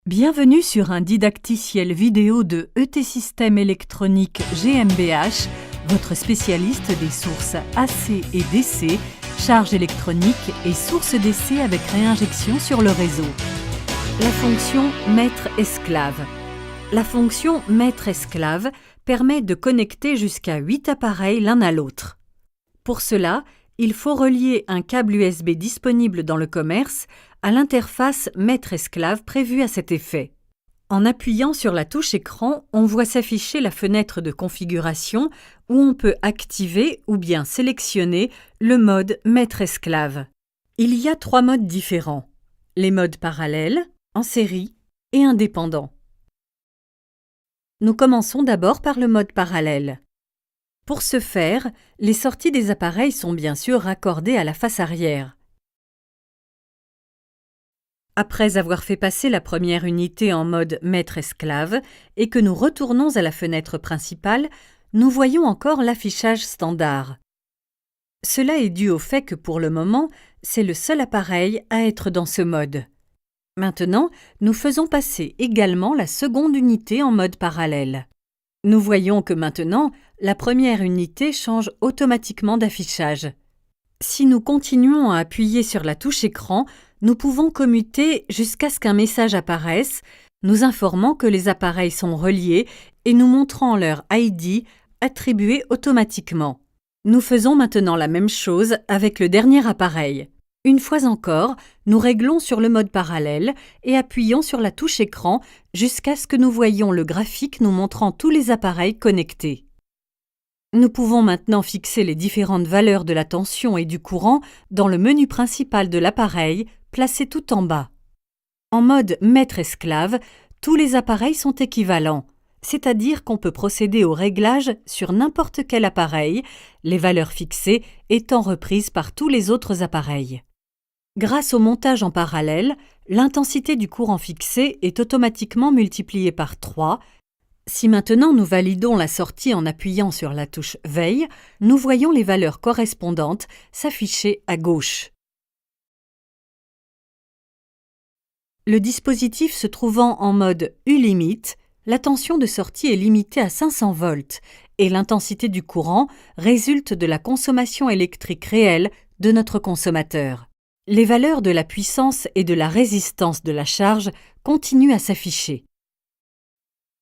Bienvenue sur un didacticiel vidéo de ET Systèmes électroniques GmbH, votre spécialiste des sources AC et DC, charge électronique et source DC avec réinjection sur le réseau. La fonction maître-esclave. La fonction maître-esclave permet de connecter jusqu'à 8 appareils l'un à l'autre. Pour cela, il faut relier un câble USB disponible dans le commerce à l'interface maître-esclave prévue à cet effet. En appuyant sur la touche écran, on voit s'afficher la fenêtre de configuration où on peut activer ou bien sélectionner le mode maître-esclave. Il y a 3 modes différents: les modes parallèles, en série et indépendants. Nous commençons d'abord par le mode parallèle. Pour ce faire, les sorties des appareils sont bien sûr raccordées à la face arrière. Après avoir fait passer la première unité en mode maître-esclave et que nous retournons à la fenêtre principale, nous voyons encore l'affichage standard. Cela est dû au fait que pour le moment, c'est le seul appareil à être dans ce mode. Maintenant, nous faisons passer également la seconde unité en mode parallèle. Nous voyons que maintenant, la première unité change automatiquement d'affichage. Si nous continuons à appuyer sur la touche écran, nous pouvons commuter jusqu'à ce qu'un message apparaisse, nous informant que les appareils sont reliés et nous montrant leur ID attribué automatiquement. Nous faisons maintenant la même chose avec le dernier appareil. Une fois encore, nous réglons sur le mode parallèle et appuyons sur la touche écran jusqu'à ce que nous voyions le graphique nous montrant tous les appareils connectés. Nous pouvons maintenant fixer les différentes valeurs de la tension et du courant dans le menu principal de l'appareil, placé tout en bas. En mode maître-esclave, tous les appareils sont équivalents, c'est-à-dire qu'on peut procéder au réglage sur n'importe quel appareil, les valeurs fixées étant reprises par tous les autres appareils. Grâce au montage en parallèle, l'intensité du courant fixé est automatiquement multipliée par 3. Si maintenant nous validons la sortie en appuyant sur la touche Veille, nous voyons les valeurs correspondantes s'afficher à gauche. Le dispositif se trouvant en mode U-limite, la tension de sortie est limitée à 500 volts et l'intensité du courant résulte de la consommation électrique réelle de notre consommateur. Les valeurs de la puissance et de la résistance de la charge continuent à s'afficher.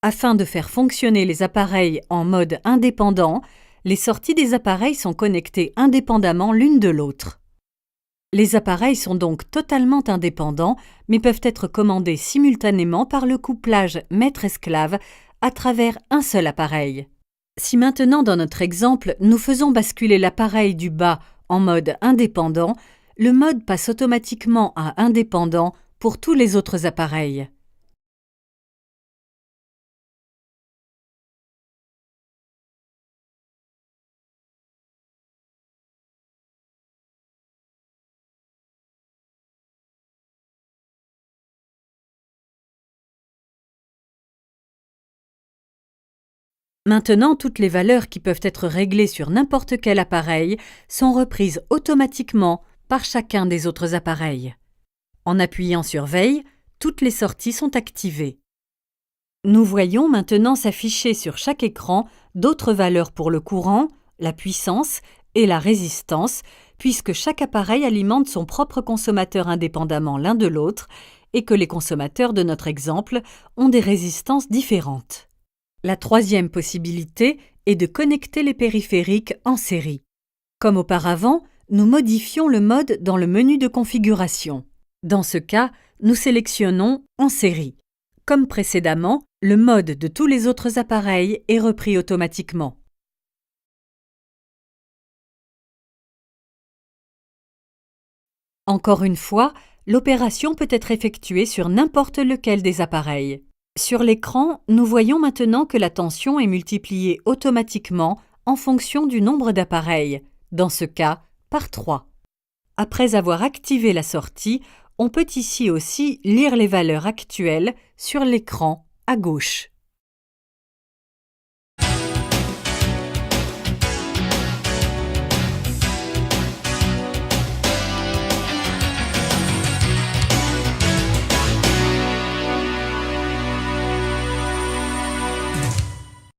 Afin de faire fonctionner les appareils en mode indépendant, les sorties des appareils sont connectées indépendamment l'une de l'autre. Les appareils sont donc totalement indépendants, mais peuvent être commandés simultanément par le couplage maître-esclave à travers un seul appareil. Si maintenant, dans notre exemple, nous faisons basculer l'appareil du bas en mode indépendant, le mode passe automatiquement à indépendant pour tous les autres appareils. Maintenant, toutes les valeurs qui peuvent être réglées sur n'importe quel appareil sont reprises automatiquement par chacun des autres appareils. En appuyant sur Veille, toutes les sorties sont activées. Nous voyons maintenant s'afficher sur chaque écran d'autres valeurs pour le courant, la puissance et la résistance, puisque chaque appareil alimente son propre consommateur indépendamment l'un de l'autre et que les consommateurs de notre exemple ont des résistances différentes. La troisième possibilité est de connecter les périphériques en série. Comme auparavant, nous modifions le mode dans le menu de configuration. Dans ce cas, nous sélectionnons « En série ». Comme précédemment, le mode de tous les autres appareils est repris automatiquement. Encore une fois, l'opération peut être effectuée sur n'importe lequel des appareils. Sur l'écran, nous voyons maintenant que la tension est multipliée automatiquement en fonction du nombre d'appareils, dans ce cas par 3. Après avoir activé la sortie, on peut ici aussi lire les valeurs actuelles sur l'écran à gauche.